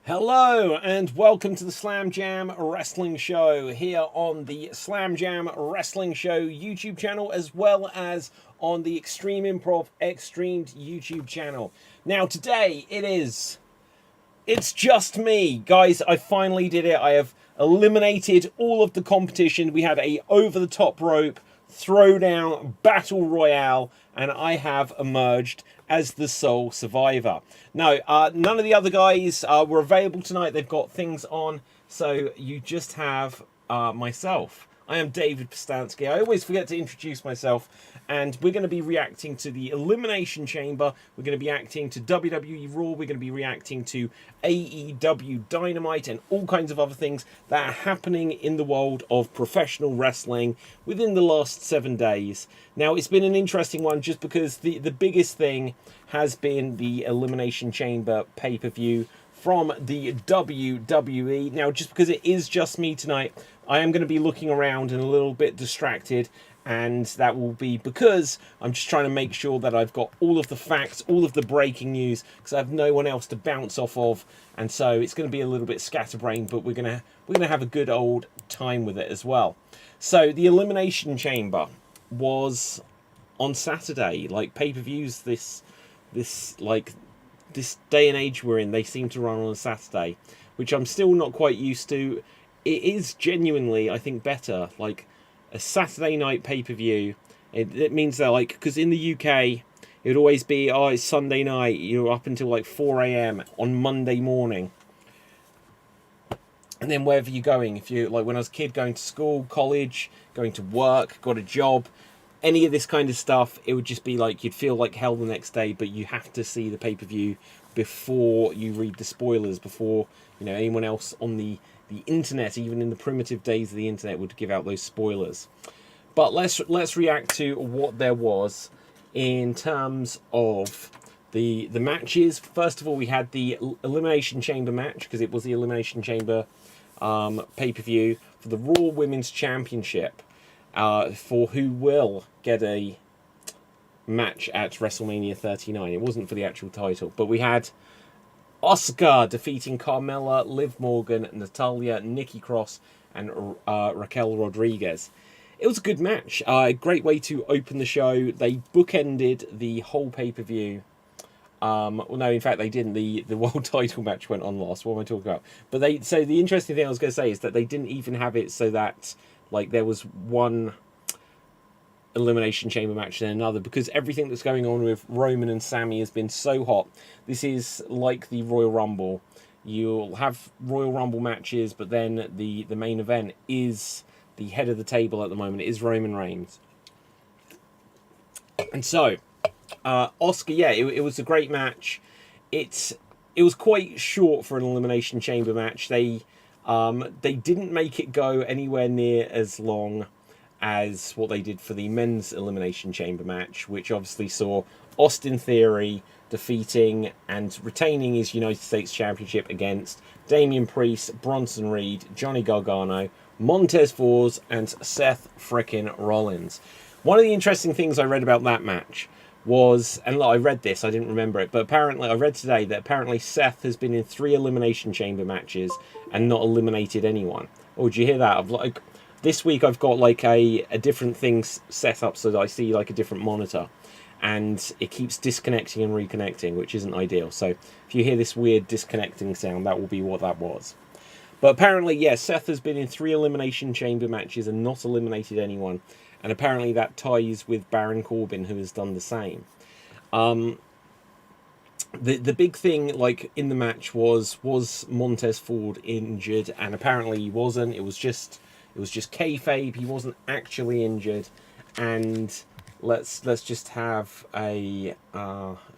Hello and welcome to the Slam Jam Wrestling Show here on the Slam Jam Wrestling Show YouTube channel as well as on the Extreme Improv Extremed YouTube channel. Now today it's just me. Guys, I finally did it. I have eliminated all of the competition. We had a over the top rope throwdown battle royale and I have emerged as the sole survivor. No, none of the other guys were available tonight. They've got things on, so you just have myself. I am David Postansky. I always forget to introduce myself, and we're going to be reacting to the Elimination Chamber. We're going to be reacting to WWE Raw. We're going to be reacting to AEW Dynamite and all kinds of other things that are happening in the world of professional wrestling within the last 7 days. Now, it's been an interesting one just because the biggest thing has been the Elimination Chamber pay-per-view from the WWE. Now, just because it is just me tonight, I am going to be looking around and a little bit distracted, and that will be because I'm just trying to make sure that I've got all of the facts, all of the breaking news, because I have no one else to bounce off of, and so it's going to be a little bit scatterbrained, but we're going to have a good old time with it as well. So the Elimination Chamber was on Saturday. Like, pay-per-views this day and age we're in, they seem to run on a Saturday, which I'm still not quite used to. It is genuinely, I think, better. Like, a Saturday night pay-per-view, it means that, like, because in the UK, it would always be, oh, it's Sunday night, you're up until, like, 4 a.m. on Monday morning. And then wherever you're going, if you, like, when I was a kid, going to school, college, going to work, got a job, any of this kind of stuff, it would just be like, you'd feel like hell the next day, but you have to see the pay-per-view before you read the spoilers, before, you know, anyone else on the internet, even in the primitive days of the internet, would give out those spoilers. But let's react to what there was in terms of the matches. First of all, we had the Elimination Chamber match, because it was the Elimination Chamber pay-per-view for the Raw Women's Championship, for who will get a match at WrestleMania 39. It wasn't for the actual title, but we had Asuka defeating Carmella, Liv Morgan, Natalya, Nikki Cross, and Raquel Rodriguez. It was a good match. A great way to open the show. They bookended the whole pay-per-view. Well, no, in fact, they didn't. The world title match went on last. What am I talking about? But so the interesting thing I was going to say is that they didn't even have it so that, like, there was one Elimination Chamber match and another, because everything that's going on with Roman and Sami has been so hot. This is like the Royal Rumble. You'll have Royal Rumble matches, but then the main event is the head of the table at the moment. It is Roman Reigns. And so, Asuka, yeah, it was a great match. It was quite short for an Elimination Chamber match. They didn't make it go anywhere near as long as what they did for the men's Elimination Chamber match, which obviously saw Austin Theory defeating and retaining his United States Championship against Damian Priest, Bronson Reed, Johnny Gargano, Montez Ford, and Seth frickin' Rollins. One of the interesting things I read about that match was, and look, I read this, I didn't remember it, but apparently, I read today that apparently Seth has been in 3 Elimination Chamber matches and not eliminated anyone. Oh, did you hear that? Like, this week I've got like a different thing set up so that I see like a different monitor, and it keeps disconnecting and reconnecting, which isn't ideal. So if you hear this weird disconnecting sound, that will be what that was. But apparently, yeah, Seth has been in 3 Elimination Chamber matches and not eliminated anyone. And apparently that ties with Baron Corbin, who has done the same. The big thing, like, in the match was Montez Ford injured? And apparently he wasn't. It was just kayfabe. He wasn't actually injured. And let's just have a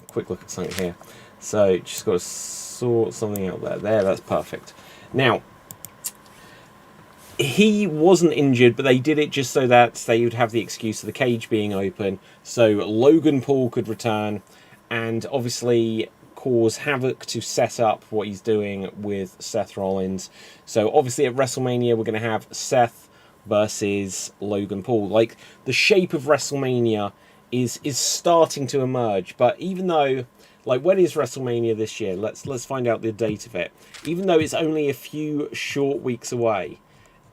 quick look at something here. So just got to sort something out there. There, that's perfect. Now, he wasn't injured, but they did it just so that they would have the excuse of the cage being open, so Logan Paul could return and obviously cause havoc to set up what he's doing with Seth Rollins. So obviously at WrestleMania, we're going to have Seth versus Logan Paul. Like, the shape of WrestleMania is starting to emerge, but even though, Like, when is WrestleMania this year? Let's find out the date of it. Even though it's only a few short weeks away,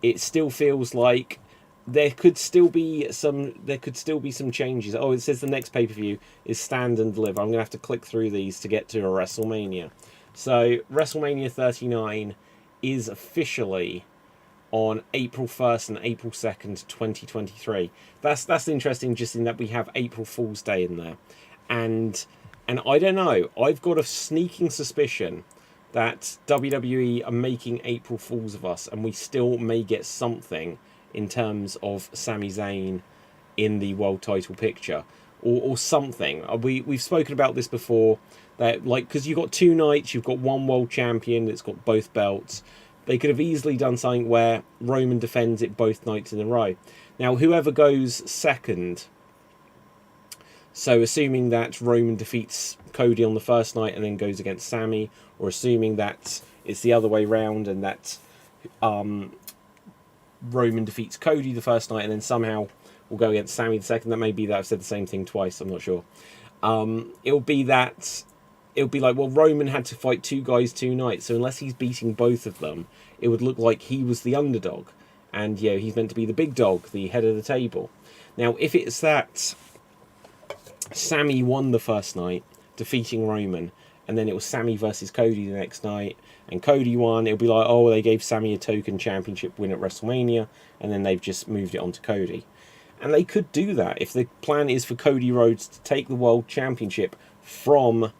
it still feels like there could still be some changes. Oh, it says the next pay-per-view is Stand and Deliver. I'm gonna have to click through these to get to a WrestleMania. So WrestleMania 39 is officially on April 1st and April 2nd, 2023. That's interesting, just in that we have April Fool's Day in there. And I don't know, I've got a sneaking suspicion that WWE are making April Fools of us, and we still may get something in terms of Sami Zayn in the world title picture, or something. We've spoken about this before, that, like, because you've got 2 nights, you've got one world champion that's got both belts. They could have easily done something where Roman defends it both nights in a row. Now, whoever goes second, so assuming that Roman defeats Cody on the first night and then goes against Sami, or assuming that it's the other way round and that Roman defeats Cody the first night and then somehow will go against Sami the second. That may be that I've said the same thing twice, I'm not sure. It'll be like, well, Roman had to fight 2 guys 2 nights, so unless he's beating both of them, it would look like he was the underdog. And, you know, he's meant to be the big dog, the head of the table. Now, if it's that Sami won the first night, defeating Roman, and then it was Sami versus Cody the next night, and Cody won, it'll be like, oh, they gave Sami a token championship win at WrestleMania, and then they've just moved it on to Cody. And they could do that if the plan is for Cody Rhodes to take the world championship from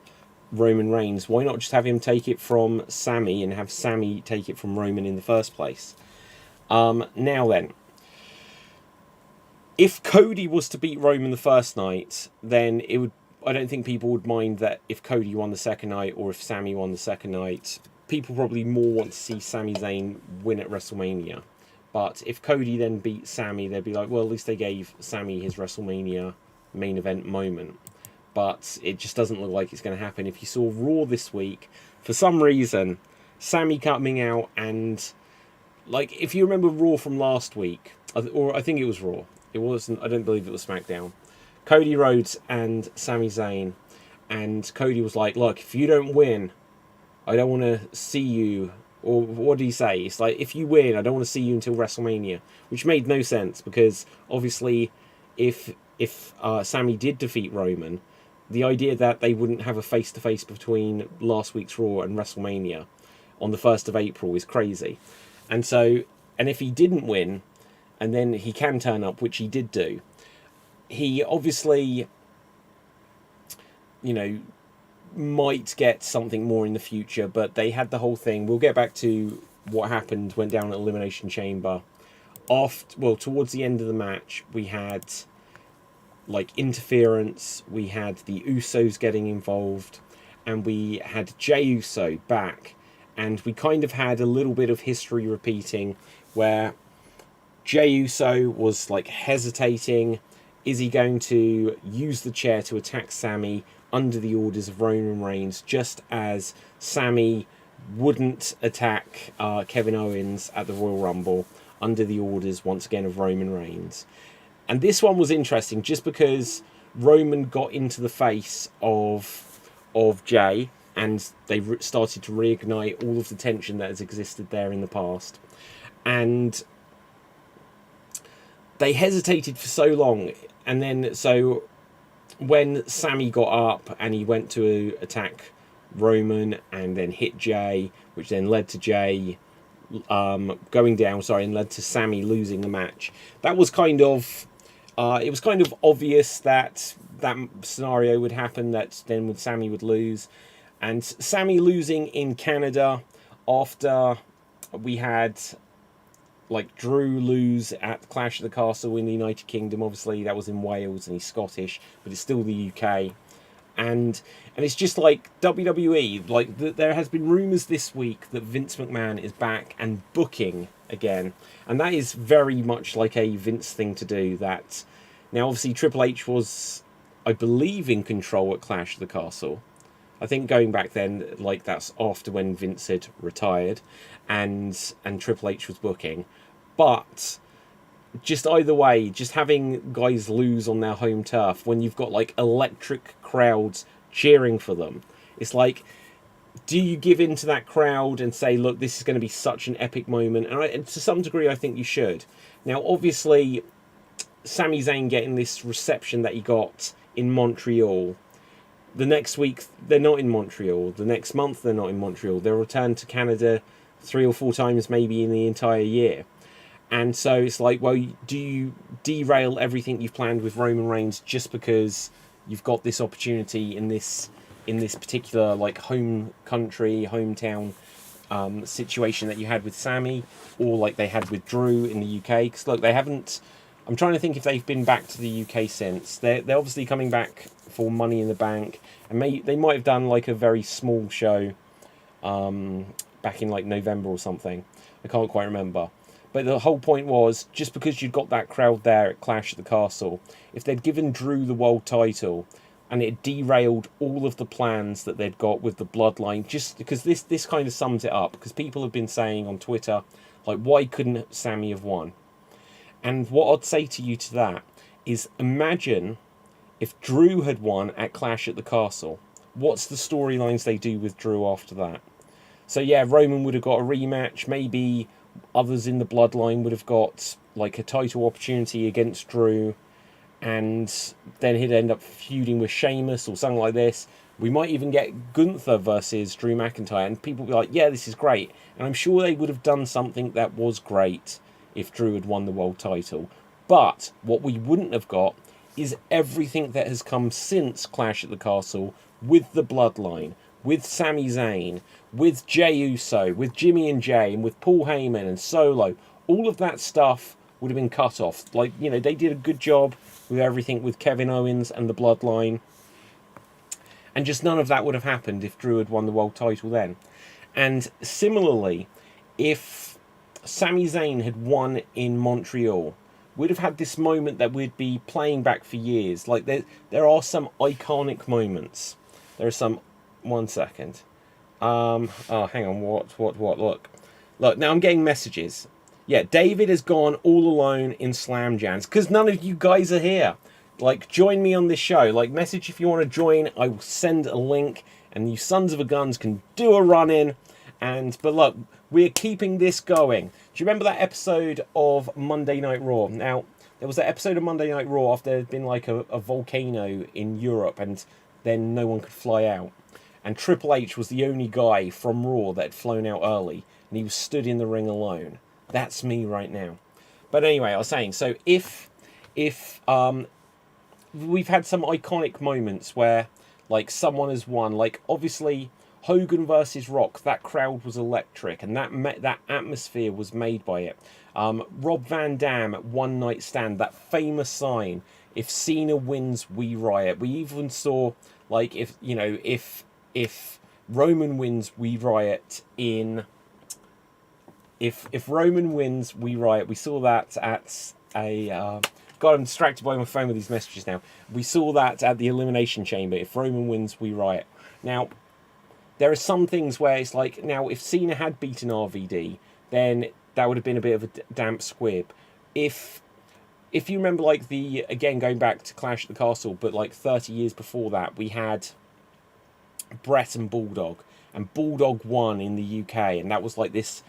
Roman Reigns. Why not just have him take it from Sami and have Sami take it from Roman in the first place? Now then, if Cody was to beat Roman the first night, then it would, I don't think people would mind that if Cody won the second night or if Sami won the second night. People probably more want to see Sami Zayn win at WrestleMania. But if Cody then beat Sami, they'd be like, well, at least they gave Sami his WrestleMania main event moment. But it just doesn't look like it's going to happen. If you saw Raw this week, for some reason, Sami coming out and, like, if you remember Raw from last week, or I think it was Raw, it wasn't, I don't believe it was SmackDown, Cody Rhodes and Sami Zayn, and Cody was like, look, if you don't win, I don't want to see you, or what did he say? It's like, if you win, I don't want to see you until WrestleMania, which made no sense, because obviously if Sami did defeat Roman, the idea that they wouldn't have a face-to-face between last week's Raw and WrestleMania on the 1st of April is crazy. And so, and if he didn't win, and then he can turn up, which he did do, he obviously, you know, might get something more in the future, but they had the whole thing. We'll get back to what happened, went down at Elimination Chamber. Towards the end of the match, we had, like, interference, we had the Usos getting involved, and we had Jey Uso back, and we kind of had a little bit of history repeating, where Jey Uso was, like, hesitating. Is he going to use the chair to attack Sami under the orders of Roman Reigns, just as Sami wouldn't attack Kevin Owens at the Royal Rumble under the orders, once again, of Roman Reigns? And this one was interesting just because Roman got into the face of Jey, and they started to reignite all of the tension that has existed there in the past. And they hesitated for so long, and then so when Sami got up and he went to attack Roman and then hit Jey, which then led to Jey going down, and led to Sami losing the match. That was kind of it was kind of obvious that that scenario would happen, that then Sami would lose. And Sami losing in Canada after we had, like, Drew lose at Clash of the Castle in the United Kingdom. Obviously that was in Wales and he's Scottish, but it's still the UK. And it's just like WWE, like, there has been rumours this week that Vince McMahon is back and booking again, and that is very much like a Vince thing to do. That now, obviously, Triple H was, I believe, in control at Clash of the Castle. I think going back then, like, that's after when Vince had retired, and Triple H was booking. But just either way, just having guys lose on their home turf when you've got, like, electric crowds cheering for them, It's like, do you give in to that crowd and say, look, this is going to be such an epic moment? And to some degree, I think you should. Now, obviously, Sami Zayn getting this reception that he got in Montreal. The next week, they're not in Montreal. The next month, they're not in Montreal. They'll return to Canada 3 or 4 times maybe in the entire year. And so it's like, well, do you derail everything you've planned with Roman Reigns just because you've got this opportunity in this particular like home country, hometown situation that you had with Sami, or like they had with Drew in the UK? Because look, they haven't. I'm trying to think if they've been back to the UK since. They're obviously coming back for Money in the Bank, and they might have done like a very small show back in like November or something. I can't quite remember. But the whole point was, just because you'd got that crowd there at Clash at the Castle, if they'd given Drew the world title and it derailed all of the plans that they'd got with the bloodline, just because this kind of sums it up, because people have been saying on Twitter, like, why couldn't Sami have won? And what I'd say to you to that is, imagine if Drew had won at Clash at the Castle. What's the storylines they do with Drew after that? So yeah, Roman would have got a rematch. Maybe others in the bloodline would have got like a title opportunity against Drew, and then he'd end up feuding with Sheamus or something like this. We might even get Gunther versus Drew McIntyre, and people would be like, yeah, this is great. And I'm sure they would have done something that was great if Drew had won the world title. But what we wouldn't have got is everything that has come since Clash at the Castle with the bloodline, with Sami Zayn, with Jey Uso, with Jimmy and Jay, and with Paul Heyman and Solo. All of that stuff would have been cut off. Like, you know, they did a good job with everything with Kevin Owens and the bloodline. And just none of that would have happened if Drew had won the world title then. And similarly, if Sami Zayn had won in Montreal, we'd have had this moment that we'd be playing back for years. Like, there are some iconic moments. There are some... One second. Oh, hang on. What? Look, now I'm getting messages. Yeah, David has gone all alone in Slam Jams because none of you guys are here. Like, join me on this show. Like, message if you want to join. I will send a link, and you sons of a guns can do a run-in. But look, we're keeping this going. Do you remember that episode of Monday Night Raw? Now, there was that episode of Monday Night Raw after there had been like a volcano in Europe, and then no one could fly out. And Triple H was the only guy from Raw that had flown out early, and he was stood in the ring alone. That's me right now. But anyway, I was saying, so if we've had some iconic moments where, like, someone has won, like, obviously Hogan versus Rock, that crowd was electric, and that atmosphere was made by it. Rob Van Dam at One Night Stand, that famous sign, if Cena wins, we riot. We even saw, like, if Roman wins, we riot in... If Roman wins, we riot. We saw that at a... God, I'm distracted by my phone with these messages now. We saw that at the Elimination Chamber. If Roman wins, we riot. Now, there are some things where it's like... Now, if Cena had beaten RVD, then that would have been a bit of a damp squib. If you remember, like, again, going back to Clash at the Castle, but like 30 years before that, we had Brett and Bulldog. And Bulldog won in the UK, and that was like this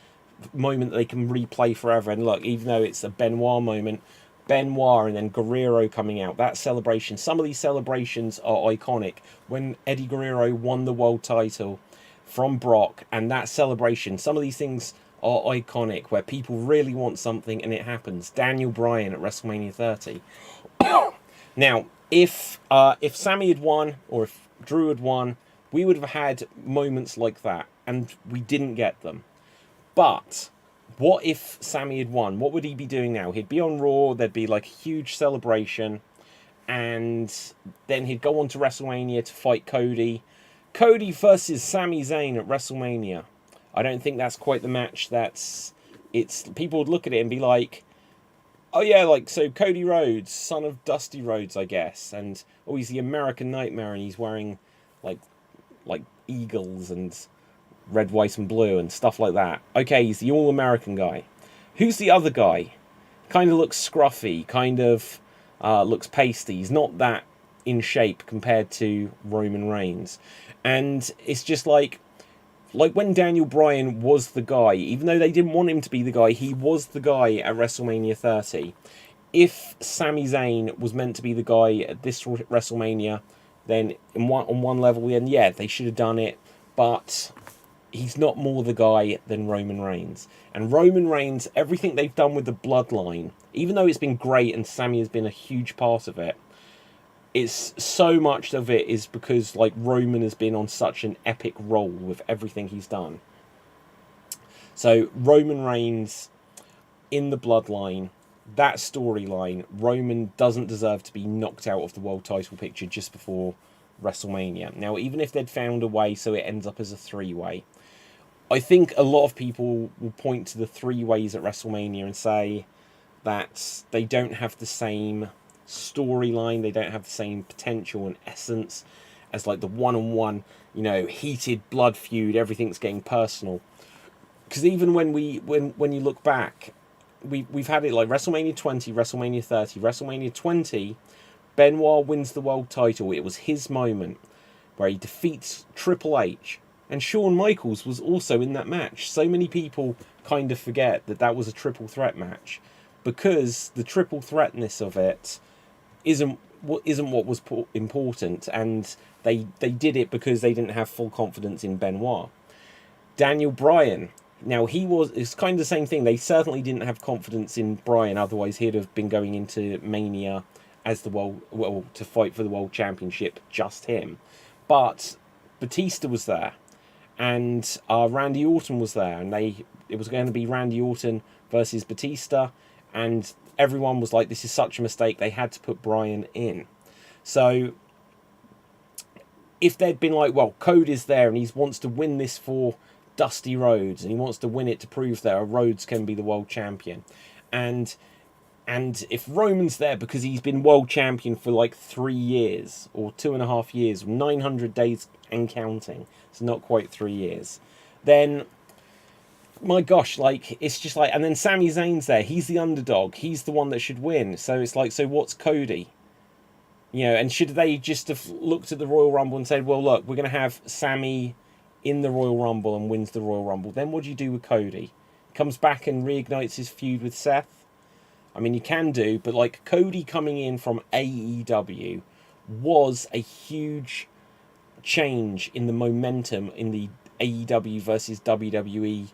moment that they can replay forever. And look, even though it's a Benoit moment, Benoit and then Guerrero coming out, that celebration, some of these celebrations are iconic. When Eddie Guerrero won the world title from Brock, and that celebration, some of these things are iconic, where people really want something and it happens. Daniel Bryan at WrestleMania 30. Now, if Sami had won, or if Drew had won, we would have had moments like that, and we didn't get them. But what if Sami had won? What would he be doing now? He'd be on Raw, there'd be like a huge celebration, and then he'd go on to WrestleMania to fight Cody. Cody versus Sami Zayn at WrestleMania. I don't think that's quite the match people would look at it and be like, oh yeah, like, so Cody Rhodes, son of Dusty Rhodes, I guess, and oh, he's the American Nightmare, and he's wearing like eagles and red, white, and blue and stuff like that. Okay, he's the all-American guy. Who's the other guy? Kind of looks scruffy, kind of looks pasty. He's not that in shape compared to Roman Reigns. And it's just like when Daniel Bryan was the guy, even though they didn't want him to be the guy, he was the guy at WrestleMania 30. If Sami Zayn was meant to be the guy at this WrestleMania, then on one level, then yeah, they should have done it. But he's not more the guy than Roman Reigns. And Roman Reigns, everything they've done with the bloodline, even though it's been great and Sami has been a huge part of it, it's so much of it is because like Roman has been on such an epic roll with everything he's done. So Roman Reigns in the bloodline, that storyline, Roman doesn't deserve to be knocked out of the world title picture just before WrestleMania. Now, even if they'd found a way so it ends up as a three-way, I think a lot of people will point to the three ways at WrestleMania and say that they don't have the same storyline, they don't have the same potential and essence as like the one-on-one, heated blood feud, everything's getting personal. Because even when you look back, we've had it like WrestleMania 20, WrestleMania 30, WrestleMania 20, Benoit wins the world title. It was his moment where he defeats Triple H, and Shawn Michaels was also in that match. So many people kind of forget that was a triple threat match, because the triple threatness of it isn't what was important, and they did it because they didn't have full confidence in Benoit. Daniel Bryan, now it's kind of the same thing. They certainly didn't have confidence in Bryan, otherwise he'd have been going into Mania as to fight for the world championship, just him. But Batista was there, and Randy Orton was there, and it was going to be Randy Orton versus Batista, and everyone was like, this is such a mistake, they had to put Bryan in. So if they'd been like, well, Cody's there and he wants to win this for Dusty Rhodes, and he wants to win it to prove that Rhodes can be the world champion, and if Roman's there because he's been world champion for like 3 years or 2.5 years, 900 days and counting, it's not quite 3 years, then my gosh, like, it's just like, and then Sami Zayn's there, he's the underdog, he's the one that should win, so it's like, so what's Cody? And should they just have looked at the Royal Rumble and said, well, look, we're going to have Sami in the Royal Rumble and wins the Royal Rumble, then what do you do with Cody? Comes back and reignites his feud with Seth? I mean, you can do, but like Cody coming in from AEW was a huge change in the momentum in the AEW versus WWE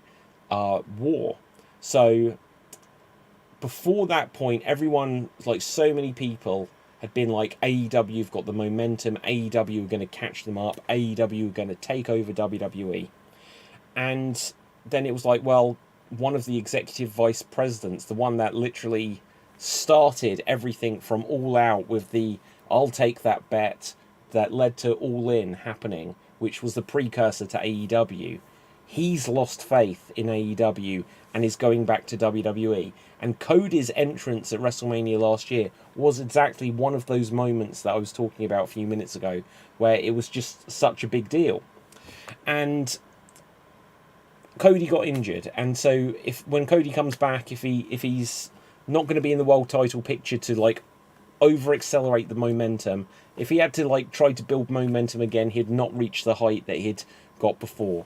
war. So before that point, everyone, like so many people, had been like, AEW have got the momentum, AEW are going to catch them up, AEW are going to take over WWE. And then it was like, well, one of the executive vice presidents, the one that literally started everything from All Out with the I'll take that bet that led to All In happening, which was the precursor to AEW, he's lost faith in AEW and is going back to WWE. And Cody's entrance at WrestleMania last year was exactly one of those moments that I was talking about a few minutes ago, where it was just such a big deal. And Cody got injured, and so when Cody comes back, if he's not going to be in the world title picture to like over accelerate the momentum, if he had to like try to build momentum again, he'd not reach the height that he'd got before.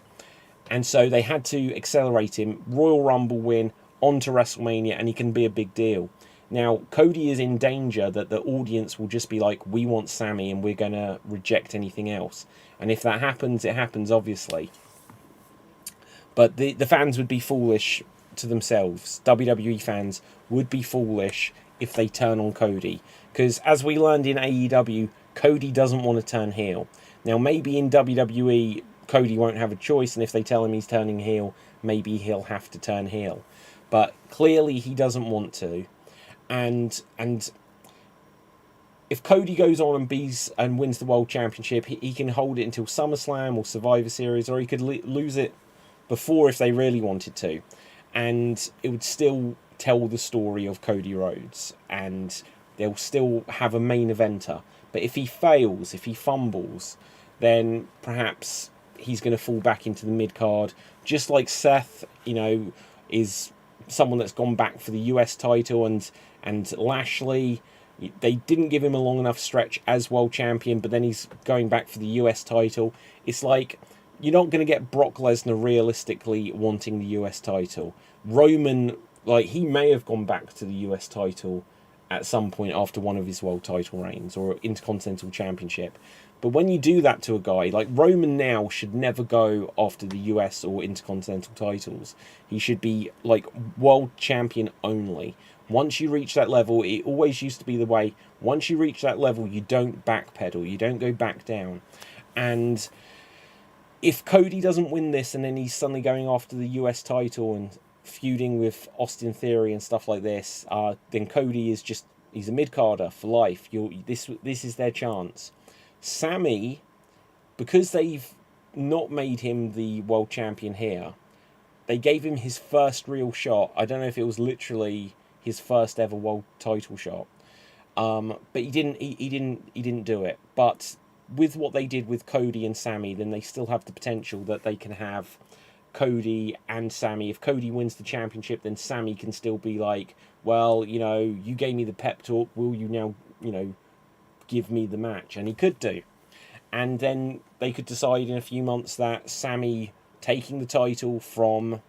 And so they had to accelerate him, Royal Rumble win, onto WrestleMania, and he can be a big deal. Now, Cody is in danger that the audience will just be like, we want Sami and we're going to reject anything else. And if that happens, it happens, obviously. But the fans would be foolish to themselves. WWE fans would be foolish if they turn on Cody. Because as we learned in AEW, Cody doesn't want to turn heel. Now, maybe in WWE, Cody won't have a choice, and if they tell him he's turning heel, maybe he'll have to turn heel. But clearly he doesn't want to. And if Cody goes on and wins the World Championship, he can hold it until SummerSlam or Survivor Series, or he could lose it before if they really wanted to. And it would still tell the story of Cody Rhodes, and they'll still have a main eventer. But if he fails, if he fumbles, then perhaps he's going to fall back into the mid-card. Just like Seth, is someone that's gone back for the US title, and Lashley, They didn't give him a long enough stretch as world champion, but then he's going back for the US title. It's like, you're not going to get Brock Lesnar realistically wanting the US title. Roman, like, he may have gone back to the US title at some point after one of his world title reigns or Intercontinental Championship. But when you do that to a guy, like Roman now should never go after the US or Intercontinental titles. He should be like world champion only. Once you reach that level, it always used to be the way, once you reach that level, you don't backpedal, you don't go back down. And if Cody doesn't win this and then he's suddenly going after the US title and feuding with Austin Theory and stuff like this, then Cody is just, he's a mid-carder for life. This is their chance. Sammy, because they've not made him the world champion here, they gave him his first real shot. I don't know if it was literally his first ever world title shot, but he didn't do it. But with what they did with Cody and Sammy, then they still have the potential that they can have Cody and Sammy. If Cody wins the championship, then Sammy can still be like, well, you know, you gave me the pep talk, will you now, you know, give me the match? And he could do. And then they could decide in a few months that Sammy taking the title from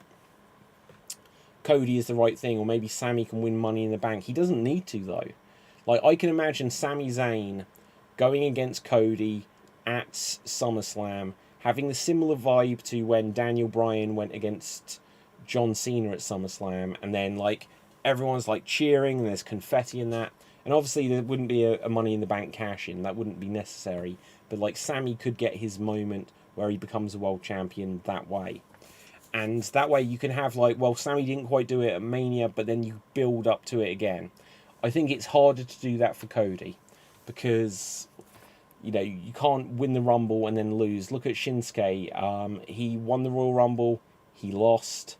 Cody is the right thing, or maybe Sammy can win Money in the Bank. He doesn't need to, though. Like, I can imagine Sami Zayn going against Cody at SummerSlam, having the similar vibe to when Daniel Bryan went against John Cena at SummerSlam, and then, like, everyone's, like, cheering, and there's confetti in that. And obviously there wouldn't be a Money in the Bank cash-in. That wouldn't be necessary. But, like, Sammy could get his moment where he becomes a world champion that way. And that way you can have, like, well, Sammy didn't quite do it at Mania, but then you build up to it again. I think it's harder to do that for Cody, because, you know, you can't win the Rumble and then lose. Look at Shinsuke. He won the Royal Rumble, he lost,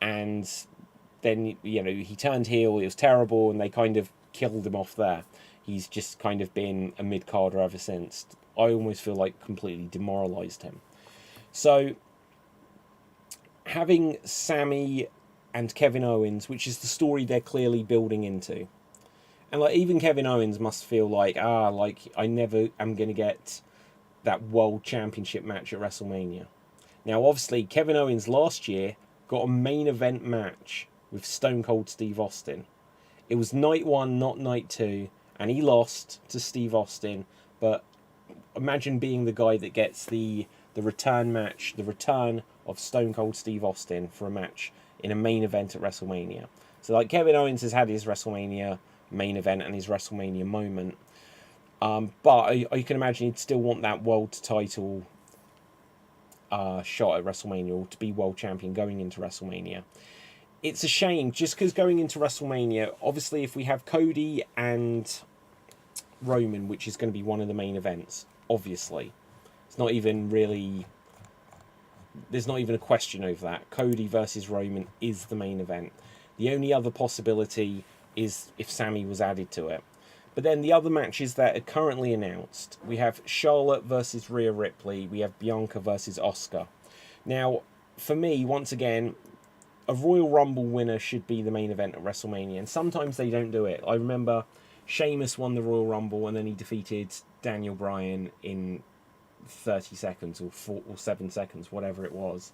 and then, you know, he turned heel, it was terrible, and they kind of killed him off there. He's just kind of been a mid-carder ever since. I almost feel like completely demoralised him. So, having Sammy and Kevin Owens, which is the story they're clearly building into, and like even Kevin Owens must feel like, like I never am going to get that world championship match at WrestleMania. Now, obviously, Kevin Owens last year got a main event match with Stone Cold Steve Austin. It was night one, not night two, and he lost to Steve Austin. But imagine being the guy that gets the return match, the return of Stone Cold Steve Austin for a match in a main event at WrestleMania. So, like, Kevin Owens has had his WrestleMania main event and his WrestleMania moment. But I can imagine he'd still want that world title shot at WrestleMania, or to be world champion going into WrestleMania. It's a shame, just because going into WrestleMania, obviously if we have Cody and Roman, which is going to be one of the main events, obviously. It's not even really... There's not even a question over that. Cody versus Roman is the main event. The only other possibility is if Sammy was added to it. But then the other matches that are currently announced, we have Charlotte versus Rhea Ripley, we have Bianca versus Asuka. Now, for me, once again, a Royal Rumble winner should be the main event at WrestleMania, and sometimes they don't do it. I remember Sheamus won the Royal Rumble and then he defeated Daniel Bryan in 30 seconds or 7 seconds, whatever it was.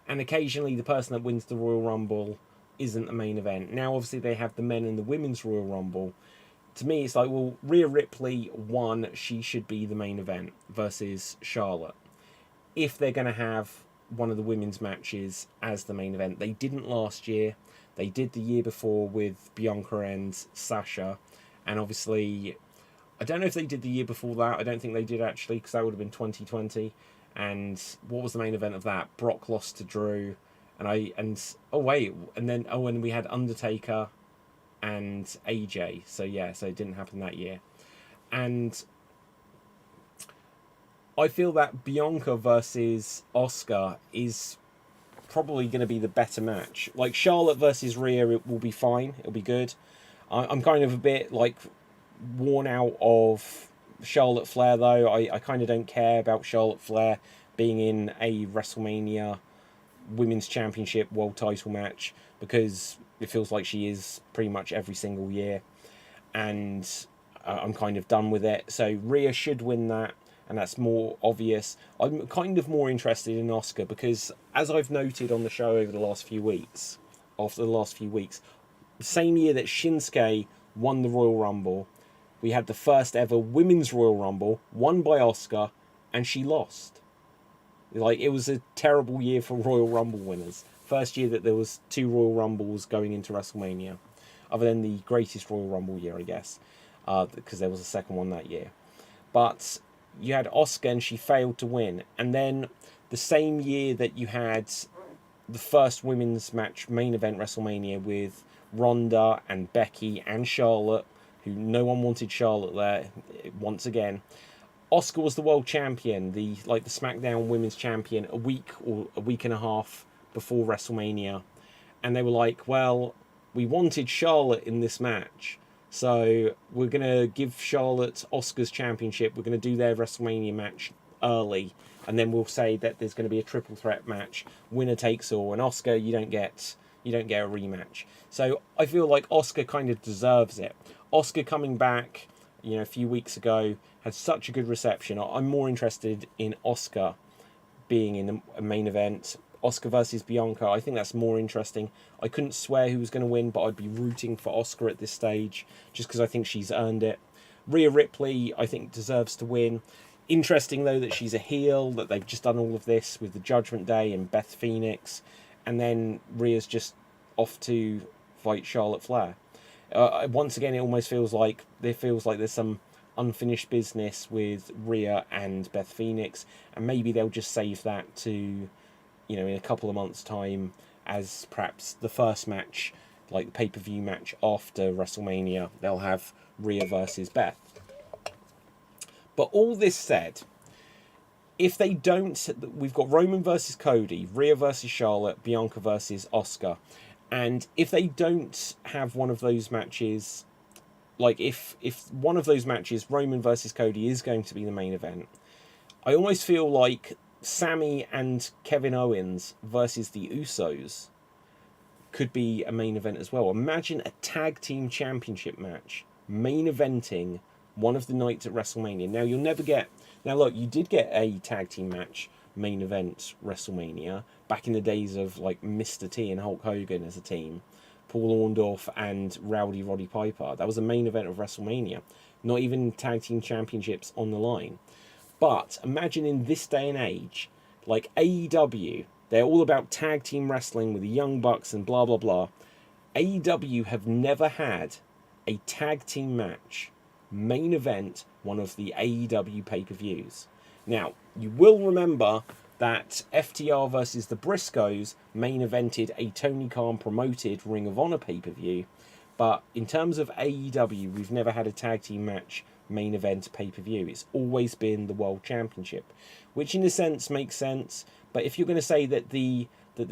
And occasionally the person that wins the Royal Rumble isn't the main event. Now, obviously, they have the men and the women's Royal Rumble. To me, it's like, well, Rhea Ripley won, she should be the main event versus Charlotte. If they're going to have one of the women's matches as the main event. They didn't last year. They did the year before with Bianca and Sasha. And obviously, I don't know if they did the year before that. I don't think they did, actually, because that would have been 2020. And what was the main event of that? Brock lost to Drew. And we had Undertaker and AJ. So yeah, so it didn't happen that year. And I feel that Bianca versus Asuka is probably going to be the better match. Like, Charlotte versus Rhea, it will be fine. It'll be good. I'm kind of a bit, like, worn out of Charlotte Flair, though. I kind of don't care about Charlotte Flair being in a WrestleMania Women's Championship World Title match, because it feels like she is pretty much every single year. And I'm kind of done with it. So Rhea should win that, and that's more obvious. I'm kind of more interested in Asuka because, as I've noted on the show over the last few weeks, same year that Shinsuke won the Royal Rumble, we had the first ever Women's Royal Rumble, won by Asuka, and she lost. Like, it was a terrible year for Royal Rumble winners. First year that there was 2 Royal Rumbles going into WrestleMania, other than the greatest Royal Rumble year, I guess, because there was a second one that year. But you had Asuka and she failed to win. And then the same year that you had the first women's match main event WrestleMania with Ronda and Becky and Charlotte, who no one wanted Charlotte there once again. Asuka was the world champion, the SmackDown Women's Champion, a week or a week and a half before WrestleMania, and they were like, well, we wanted Charlotte in this match, so we're going to give Charlotte Asuka's championship. We're going to do their WrestleMania match early, and then we'll say that there's going to be a triple threat match, winner takes all, and Asuka, you don't get a rematch. So I feel like Asuka kind of deserves it. Asuka coming back, a few weeks ago, had such a good reception. I'm more interested in Asuka being in the main event. Asuka versus Bianca, I think that's more interesting. I couldn't swear who was going to win, but I'd be rooting for Asuka at this stage, just because I think she's earned it. Rhea Ripley, I think, deserves to win. Interesting, though, that she's a heel, that they've just done all of this with the Judgment Day and Beth Phoenix, and then Rhea's just off to fight Charlotte Flair. Once again, it almost feels like there's some unfinished business with Rhea and Beth Phoenix, and maybe they'll just save that to, in a couple of months' time, as perhaps the first match, like the pay-per-view match after WrestleMania, they'll have Rhea versus Beth. But all this said, if they don't, we've got Roman versus Cody, Rhea versus Charlotte, Bianca versus Asuka, and if they don't have one of those matches, like if one of those matches, Roman versus Cody, is going to be the main event, I almost feel like Sami and Kevin Owens versus the Usos could be a main event as well. Imagine a tag team championship match main eventing one of the nights at WrestleMania. Now, you'll never get... Now, look, you did get a tag team match main event WrestleMania back in the days of, like, Mr. T and Hulk Hogan as a team. Paul Orndorff and Rowdy Roddy Piper. That was the main event of WrestleMania. Not even tag team championships on the line. But imagine in this day and age, like AEW, they're all about tag team wrestling with the Young Bucks and blah, blah, blah. AEW have never had a tag team match main event one of the AEW pay-per-views. Now, you will remember that FTR versus the Briscoes main evented a Tony Khan promoted Ring of Honor pay-per-view, but in terms of AEW, we've never had a tag team match main event pay-per-view. It's always been the World Championship, which in a sense makes sense, but if you're going to say that the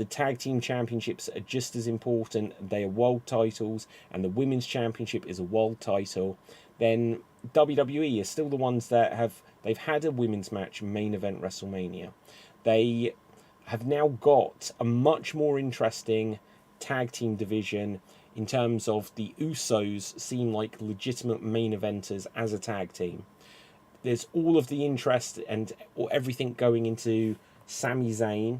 tag team championships are just as important, they are world titles, and the women's championship is a world title, then WWE is still the ones that they've had a women's match main event WrestleMania. They have now got a much more interesting tag team division in terms of the Usos seem like legitimate main eventers as a tag team. There's all of the interest and everything going into Sami Zayn.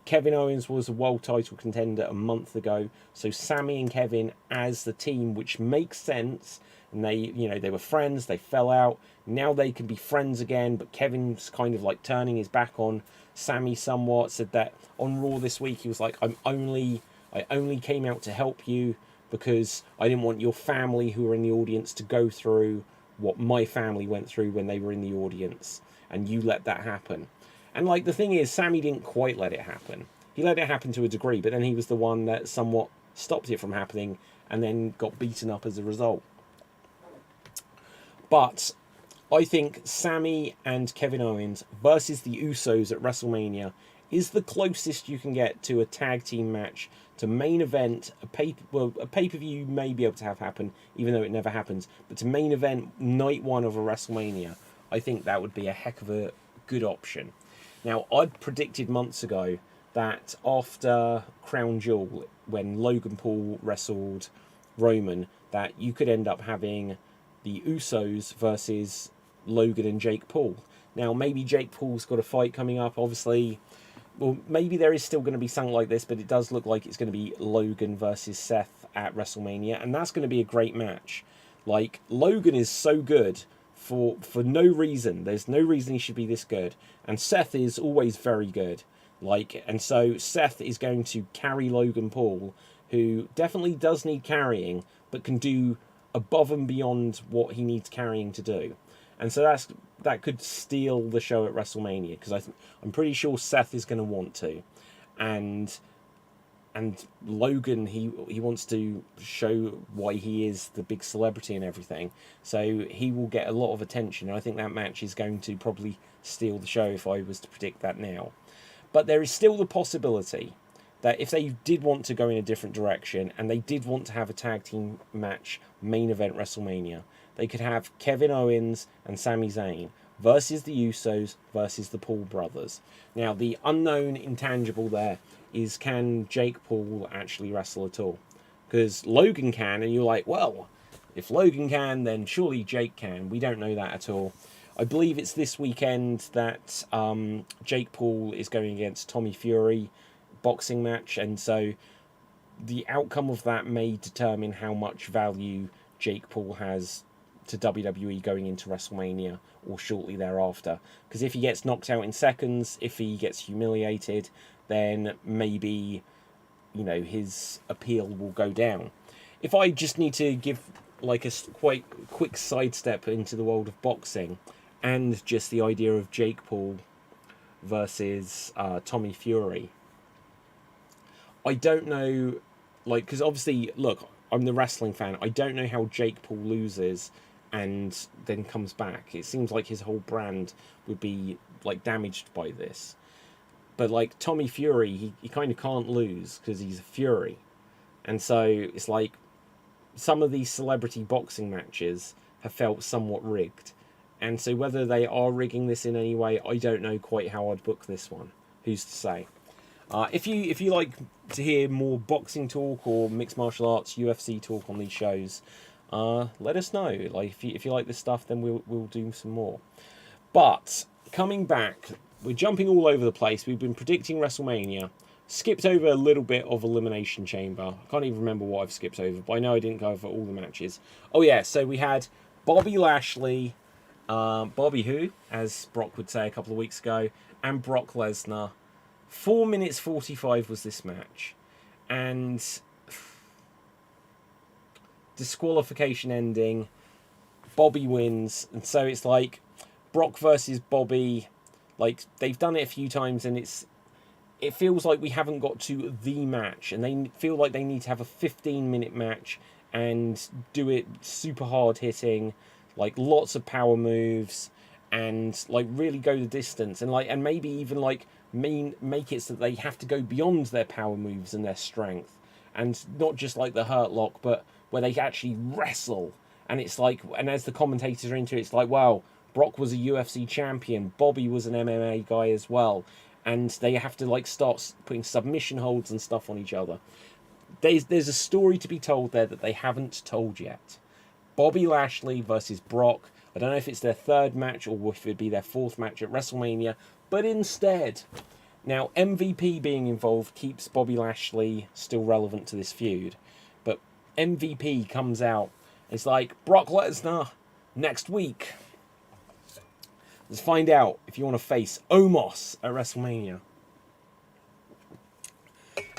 Kevin Owens was a world title contender a month ago, so Sami and Kevin as the team, which makes sense. And they were friends, they fell out. Now they can be friends again, but Kevin's kind of like turning his back on Sami somewhat. Said that on Raw this week, he was like, I only came out to help you because I didn't want your family who were in the audience to go through what my family went through when they were in the audience, and you let that happen. And like the thing is, Sami didn't quite let it happen. He let it happen to a degree, but then he was the one that somewhat stopped it from happening and then got beaten up as a result. But I think Sami and Kevin Owens versus the Usos at WrestleMania is the closest you can get to a tag team match to main event a pay-per-view you may be able to have happen, even though it never happens. But to main event night one of a WrestleMania, I think that would be a heck of a good option. Now, I'd predicted months ago that after Crown Jewel, when Logan Paul wrestled Roman, that you could end up having the Usos versus Logan and Jake Paul. Now, maybe Jake Paul's got a fight coming up, obviously. Well, maybe there is still going to be something like this, but it does look like it's going to be Logan versus Seth at WrestleMania, and that's going to be a great match. Like, Logan is so good for no reason. There's no reason he should be this good. And Seth is always very good. Like, and so Seth is going to carry Logan Paul, who definitely does need carrying, but can do above and beyond what he needs carrying to do. And so that could steal the show at WrestleMania, because I'm pretty sure Seth is going to want to, and Logan he wants to show why he is the big celebrity and everything, so he will get a lot of attention. And I think that match is going to probably steal the show if I was to predict that now. But there is still the possibility that if they did want to go in a different direction and they did want to have a tag team match main event WrestleMania, they could have Kevin Owens and Sami Zayn versus the Usos versus the Paul brothers. Now, the unknown intangible there is, can Jake Paul actually wrestle at all? Because Logan can, and you're like, well, if Logan can, then surely Jake can. We don't know that at all. I believe it's this weekend that Jake Paul is going against Tommy Fury boxing match, and so the outcome of that may determine how much value Jake Paul has to WWE going into WrestleMania or shortly thereafter. Because if he gets knocked out in seconds, if he gets humiliated, then maybe, you know, his appeal will go down. If I just need to give like a quite quick sidestep into the world of boxing, and just the idea of Jake Paul versus Tommy Fury, I don't know, like, because obviously, look, I'm the wrestling fan. I don't know how Jake Paul loses and then comes back. It seems like his whole brand would be like damaged by this. But like Tommy Fury, he kind of can't lose because he's a Fury. And so it's like some of these celebrity boxing matches have felt somewhat rigged. And so whether they are rigging this in any way, I don't know quite how I'd book this one. Who's to say? If you like to hear more boxing talk or mixed martial arts, UFC talk on these shows, let us know. Like if you like this stuff, then we'll do some more. But coming back, we're jumping all over the place. We've been predicting WrestleMania, skipped over a little bit of Elimination Chamber. I can't even remember what I've skipped over, but I know I didn't go over all the matches. Oh yeah, so we had Bobby Lashley, Bobby who, as Brock would say a couple of weeks ago, and Brock Lesnar. 4 minutes 45 was this match, and disqualification ending. Bobby wins, and so it's like Brock versus Bobby. Like, they've done it a few times, and it feels like we haven't got to the match, and they feel like they need to have a 15-minute match and do it super hard hitting, like lots of power moves, and like really go the distance, and like, and maybe even like make it so that they have to go beyond their power moves and their strength, and not just like the hurt lock, but where they actually wrestle. And it's like, and as the commentators are into it, it's like, wow, Brock was a UFC champion, Bobby was an MMA guy as well, and they have to like start putting submission holds and stuff on each other. There's a story to be told there that they haven't told yet. Bobby Lashley versus Brock. I don't know if it's their third match or if it'd be their fourth match at WrestleMania, but instead, now MVP being involved keeps Bobby Lashley still relevant to this feud, but MVP comes out. It's like, Brock Lesnar next week. Let's find out if you want to face Omos at WrestleMania.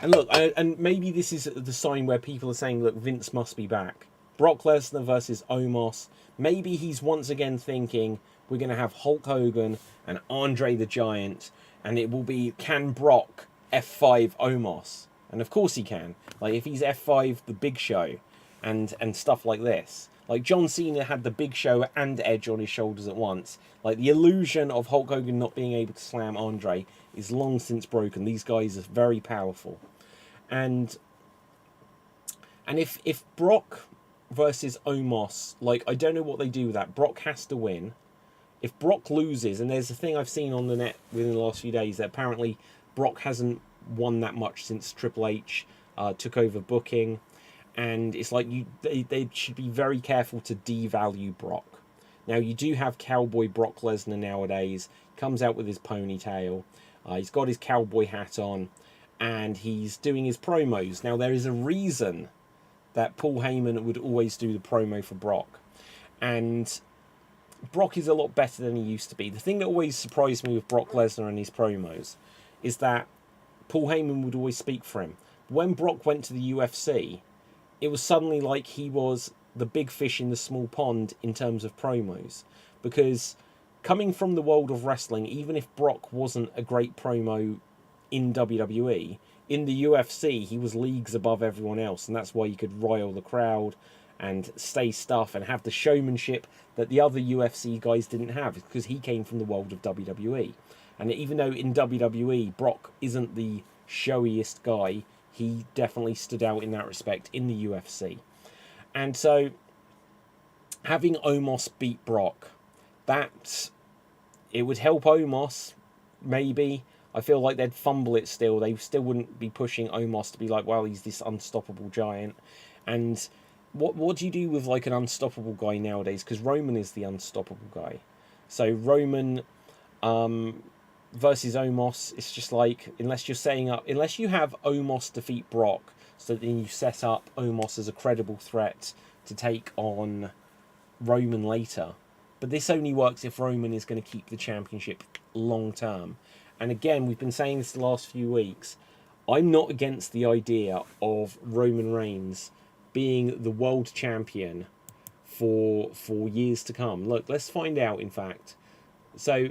And look, and maybe this is the sign where people are saying, look, Vince must be back. Brock Lesnar versus Omos. Maybe he's once again thinking we're going to have Hulk Hogan and Andre the Giant, and it will be, can Brock F5 Omos? And of course he can. Like, if he's F5 the Big Show and stuff like this. Like, John Cena had the Big Show and Edge on his shoulders at once. Like, the illusion of Hulk Hogan not being able to slam Andre is long since broken. These guys are very powerful. And if Brock versus Omos, like, I don't know what they do with that. Brock has to win. If Brock loses, and there's a thing I've seen on the net within the last few days that apparently Brock hasn't won that much since Triple H took over booking, and it's like they should be very careful to devalue Brock. Now you do have Cowboy Brock Lesnar nowadays. Comes out with his ponytail. He's got his cowboy hat on, and he's doing his promos. Now there is a reason that Paul Heyman would always do the promo for Brock, and Brock is a lot better than he used to be. The thing that always surprised me with Brock Lesnar and his promos is that Paul Heyman would always speak for him. When Brock went to the UFC, it was suddenly like he was the big fish in the small pond in terms of promos. Because coming from the world of wrestling, even if Brock wasn't a great promo in WWE, in the UFC, he was leagues above everyone else. And that's why he could rile the crowd and say stuff and have the showmanship that the other UFC guys didn't have, because he came from the world of WWE. And even though in WWE Brock isn't the showiest guy, he definitely stood out in that respect in the UFC. And so having Omos beat Brock, that it would help Omos, maybe. I feel like they'd fumble it still. They still wouldn't be pushing Omos to be like, well, he's this unstoppable giant. And what do you do with like an unstoppable guy nowadays? Because Roman is the unstoppable guy. So Roman versus Omos, it's just like, unless you have Omos defeat Brock, so then you set up Omos as a credible threat to take on Roman later. But this only works if Roman is going to keep the championship long term. And again, we've been saying this the last few weeks, I'm not against the idea of Roman Reigns being the world champion for years to come. Look, let's find out, in fact. So,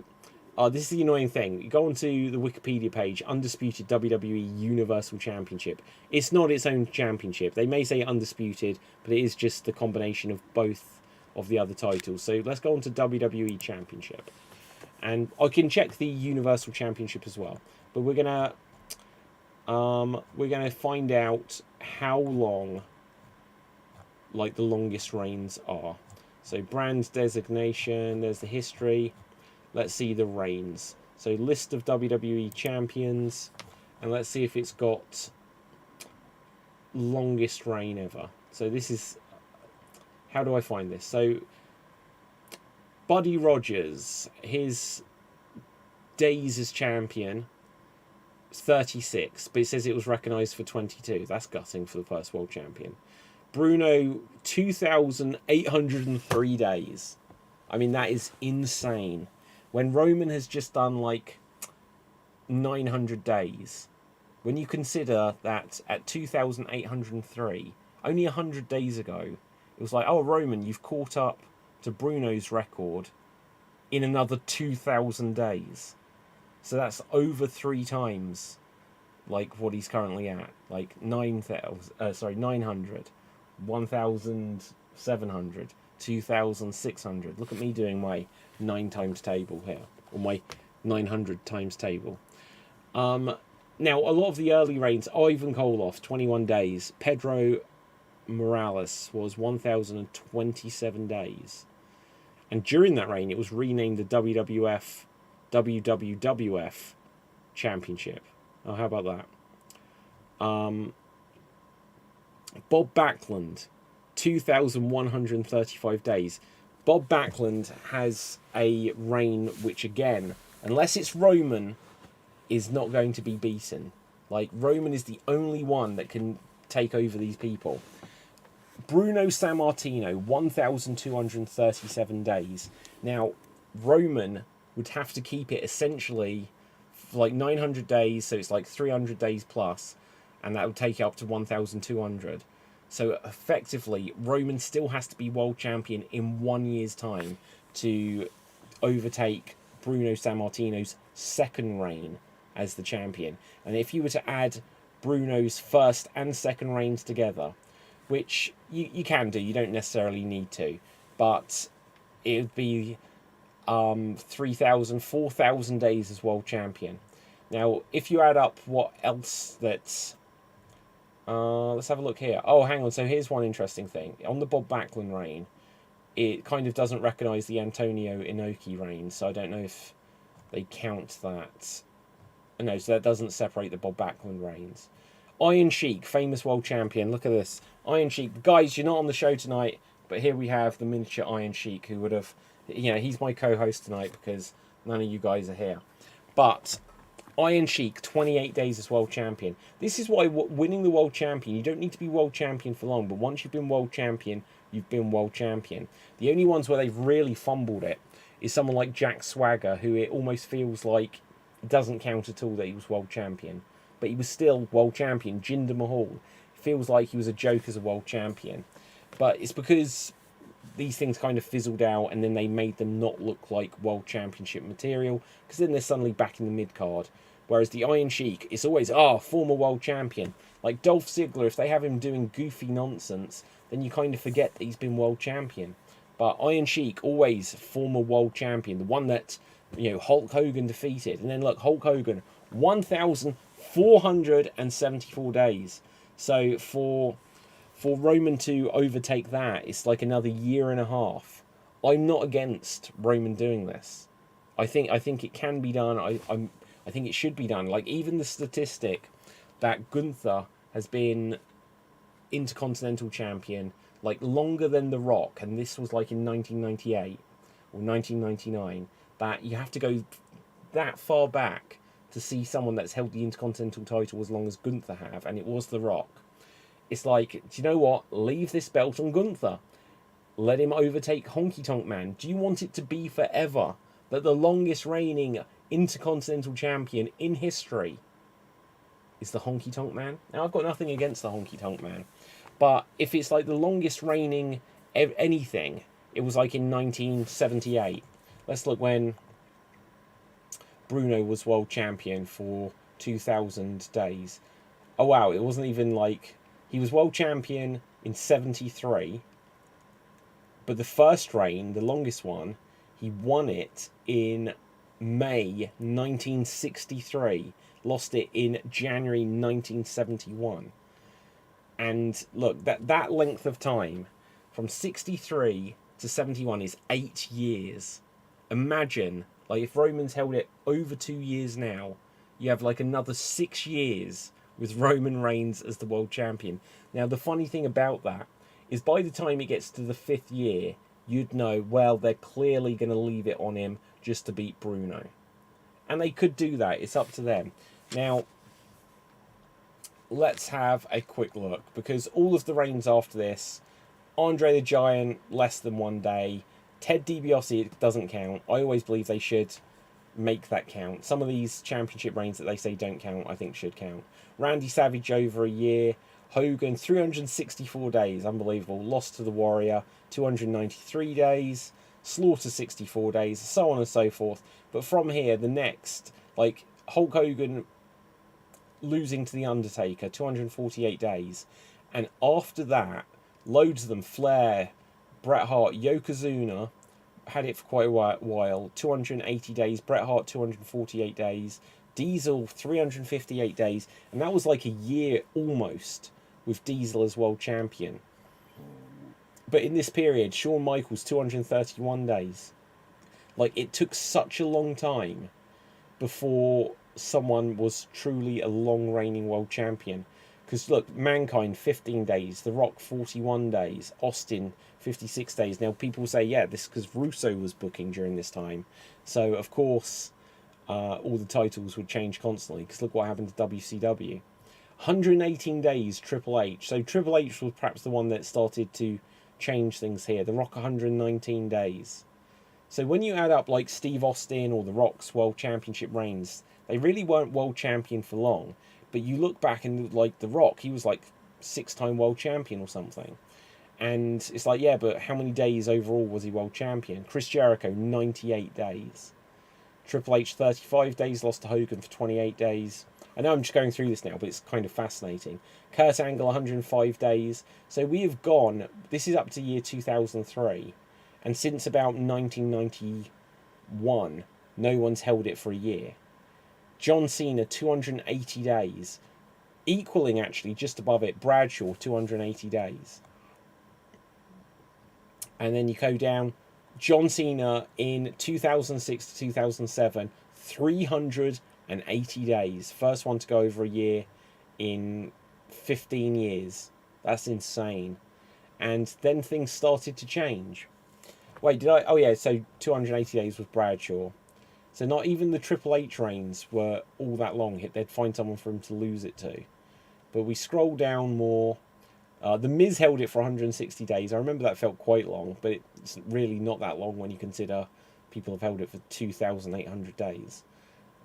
this is the annoying thing. You go onto the Wikipedia page, Undisputed WWE Universal Championship. It's not its own championship. They may say Undisputed, but it is just the combination of both of the other titles. So let's go on to WWE Championship. And I can check the Universal Championship as well. But we're gonna find out how long, like, the longest reigns are. So brand designation, there's the history. Let's see the reigns. So list of WWE champions, and let's see if it's got longest reign ever. So this is, how do I find this? So Buddy Rogers, his days as champion, 36, but it says it was recognised for 22. That's gutting for the first world champion. Bruno, 2,803 days. I mean, that is insane. When Roman has just done like 900 days. When you consider that at 2,803, only 100 days ago, it was like, oh, Roman, you've caught up to Bruno's record in another 2,000 days. So that's over 3 times like what he's currently at. Like 900, 1,700, 2,600. Look at me doing my 9 times table here, or my 900 times table. Now, a lot of the early reigns, Ivan Koloff, 21 days. Pedro Morales was 1,027 days. And during that reign, it was renamed the WWF Championship. Oh, how about that? Bob Backlund, 2,135 days. Bob Backlund has a reign which, again, unless it's Roman, is not going to be beaten. Like, Roman is the only one that can take over these people. Bruno Sammartino, 1,237 days. Now, Roman would have to keep it essentially for like 900 days, so it's like 300 days plus, and that would take it up to 1,200. So effectively, Roman still has to be world champion in 1 year's time to overtake Bruno Sammartino's second reign as the champion. And if you were to add Bruno's first and second reigns together, which you can do, you don't necessarily need to, but it would be 3,000, 4,000 days as world champion. Now, if you add up what else that's... let's have a look here. Oh, hang on. So here's one interesting thing. On the Bob Backlund reign, it kind of doesn't recognise the Antonio Inoki reign, so I don't know if they count that. No, so that doesn't separate the Bob Backlund reigns. Iron Sheik, famous world champion. Look at this. Iron Sheik. Guys, you're not on the show tonight, but here we have the miniature Iron Sheik, who would have, he's my co-host tonight because none of you guys are here. But Iron Sheik, 28 days as world champion. This is why winning the world champion, you don't need to be world champion for long, but once you've been world champion, you've been world champion. The only ones where they've really fumbled it is someone like Jack Swagger, who it almost feels like it doesn't count at all that he was world champion. But he was still world champion. Jinder Mahal, feels like he was a joke as a world champion. But it's because these things kind of fizzled out and then they made them not look like world championship material, because then they're suddenly back in the mid-card. Whereas the Iron Sheik, it's always, former world champion. Like Dolph Ziggler, if they have him doing goofy nonsense, then you kind of forget that he's been world champion. But Iron Sheik, always former world champion, the one that, Hulk Hogan defeated. And then look, Hulk Hogan, 1,474 days. So for Roman to overtake that, it's like another year and a half. I'm not against Roman doing this. I think it can be done. I think it should be done. Like even the statistic that Gunther has been Intercontinental Champion like longer than The Rock, and this was like in 1998 or 1999, that you have to go that far back to see someone that's held the Intercontinental title as long as Gunther have, and it was The Rock. It's like, do you know what? Leave this belt on Gunther. Let him overtake Honky Tonk Man. Do you want it to be forever that the longest reigning Intercontinental Champion in history is the Honky Tonk Man? Now, I've got nothing against the Honky Tonk Man, but if it's like the longest reigning anything, it was like in 1978. Let's look when Bruno was world champion for 2,000 days. Oh wow, it wasn't even like... He was world champion in 73, but the first reign, the longest one, he won it in May 1963, lost it in January 1971. And look, that length of time, from 63 to 71, is 8 years. Imagine, like, if Roman's held it over 2 years now, you have like another 6 years with Roman Reigns as the world champion. Now, the funny thing about that is by the time it gets to the 5th year, you'd know, well, they're clearly going to leave it on him just to beat Bruno. And they could do that. It's up to them. Now, let's have a quick look, because all of the reigns after this, Andre the Giant, less than 1 day. Ted DiBiase, it doesn't count. I always believe they should make that count. Some of these championship reigns that they say don't count, I think should count. Randy Savage, over a year. Hogan, 364 days, unbelievable. Lost to the Warrior, 293 days. Slaughter, 64 days, so on and so forth. But from here, the next, like Hulk Hogan losing to The Undertaker, 248 days. And after that, loads of them, Flair, Bret Hart, Yokozuna, had it for quite a while, 280 days, Bret Hart, 248 days, Diesel, 358 days, and that was like a year almost with Diesel as world champion. But in this period, Shawn Michaels, 231 days. Like, it took such a long time before someone was truly a long-reigning world champion. Because, look, Mankind, 15 days. The Rock, 41 days. Austin, 56 days. Now, people say, yeah, this is because Russo was booking during this time. So, of course, all the titles would change constantly. Because look what happened to WCW. 118 days, Triple H. So, Triple H was perhaps the one that started to change things here. The Rock, 119 days. So, when you add up, like, Steve Austin or The Rock's World Championship reigns, they really weren't world champion for long. But you look back and, like, The Rock, he was like 6-time world champion or something. And it's like, yeah, but how many days overall was he world champion? Chris Jericho, 98 days. Triple H, 35 days, lost to Hogan for 28 days. I know I'm just going through this now, but it's kind of fascinating. Kurt Angle, 105 days. So we have gone, this is up to year 2003. And since about 1991, no one's held it for a year. John Cena, 280 days. Equaling, actually, just above it, Bradshaw, 280 days. And then you go down, John Cena in 2006 to 2007, 380 days. First one to go over a year in 15 years. That's insane. And then things started to change. Wait, did I? Oh yeah, so 280 days was Bradshaw. So not even the Triple H reigns were all that long. They'd find someone for him to lose it to. But we scroll down more. The Miz held it for 160 days. I remember that felt quite long, but it's really not that long when you consider people have held it for 2,800 days.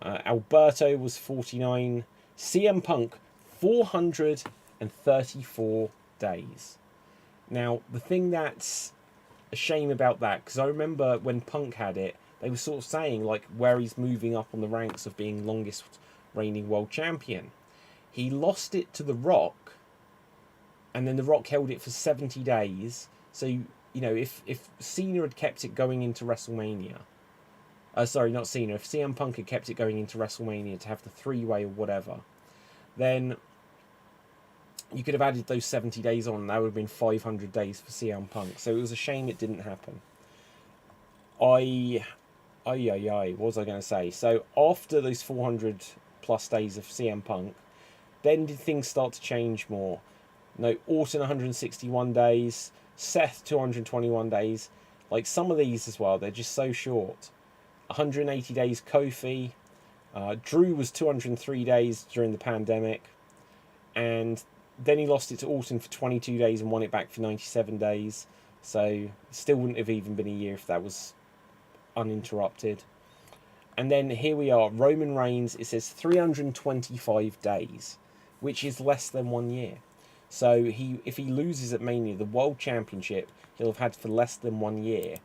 Alberto was 49. CM Punk, 434 days. Now, the thing that's a shame about that, because I remember when Punk had it, they were sort of saying, like, where he's moving up on the ranks of being longest reigning world champion. He lost it to The Rock, and then The Rock held it for 70 days. So, you know, if Cena had kept it going into WrestleMania, sorry, not Cena, if CM Punk had kept it going into WrestleMania to have the three-way or whatever, then you could have added those 70 days on, and that would have been 500 days for CM Punk. So it was a shame it didn't happen. What was I going to say? So after those 400 plus days of CM Punk, then did things start to change more? No, Orton 161 days, Seth 221 days. Like some of these as well, they're just so short. 180 days Kofi. Drew was 203 days during the pandemic. And then he lost it to Orton for 22 days and won it back for 97 days. So it still wouldn't have even been a year if that was uninterrupted. And then here we are, Roman Reigns, it says 325 days, which is less than 1 year. So if he loses at Mania, the World Championship, he'll have had for less than 1 year.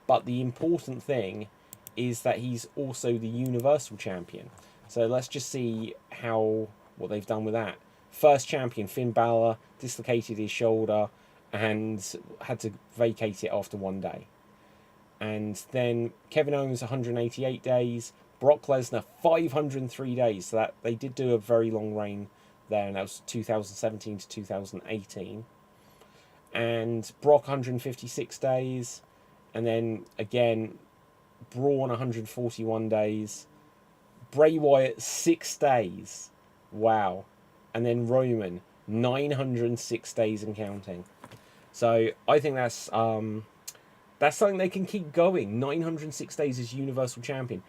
But the important thing is that he's also the Universal Champion. So let's just see what they've done with that. First champion, Finn Balor, dislocated his shoulder and had to vacate it after 1 day. And then Kevin Owens, 188 days. Brock Lesnar, 503 days. So that they did do a very long reign there, and that was 2017 to 2018. And Brock, 156 days. And then, again, Braun, 141 days. Bray Wyatt, 6 days. Wow. And then Roman, 906 days and counting. So I think that's something they can keep going. 906 days as Universal Champion.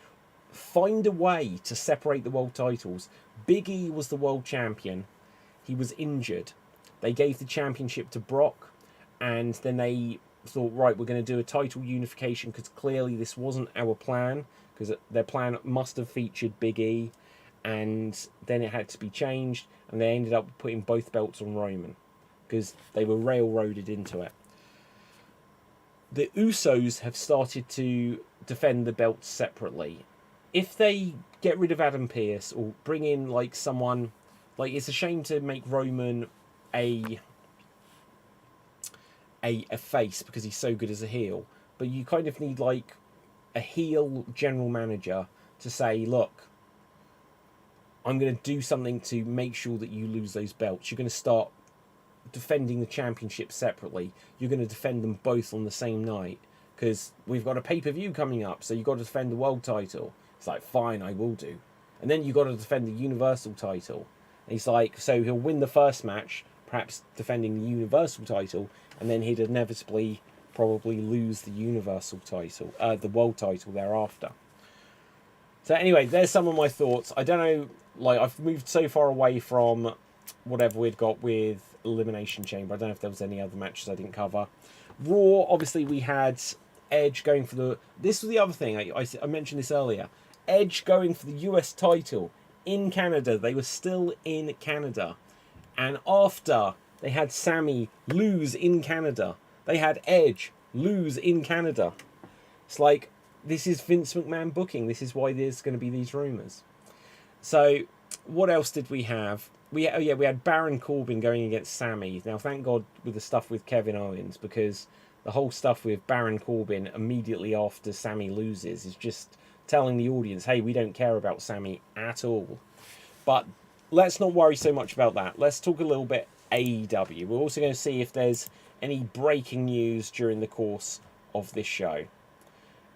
Find a way to separate the world titles. Big E was the world champion. He was injured. They gave the championship to Brock, and then they thought, right, we're going to do a title unification, because clearly this wasn't our plan, because their plan must have featured Big E, and then it had to be changed, and they ended up putting both belts on Roman, because they were railroaded into it. The Usos have started to defend the belts separately. If they get rid of Adam Pearce or bring in like someone, like, it's a shame to make Roman a face because he's so good as a heel, but you kind of need like a heel general manager to say, look, I'm going to do something to make sure that you lose those belts. You're going to start defending the championship separately. You're going to defend them both on the same night because we've got a pay-per-view coming up, so you've got to defend the world title. It's like, fine, I will do. And then you've got to defend the Universal title. And he's like, so he'll win the first match, perhaps defending the Universal title, and then he'd inevitably probably lose the Universal title, the world title thereafter. So anyway, there's some of my thoughts. I don't know, like, I've moved so far away from whatever we'd got with Elimination Chamber. I don't know if there was any other matches I didn't cover. Raw, obviously we had Edge going for the... This was the other thing, I mentioned this earlier. Edge going for the US title in Canada. They were still in Canada. And after they had Sammy lose in Canada, they had Edge lose in Canada. It's like, this is Vince McMahon booking. This is why there's going to be these rumours. So, what else did we have? We had Baron Corbin going against Sammy. Now, thank God with the stuff with Kevin Owens, because the whole stuff with Baron Corbin immediately after Sammy loses is just telling the audience, hey, we don't care about Sammy at all. But let's not worry so much about that. Let's talk a little bit AEW. We're also going to see if there's any breaking news during the course of this show.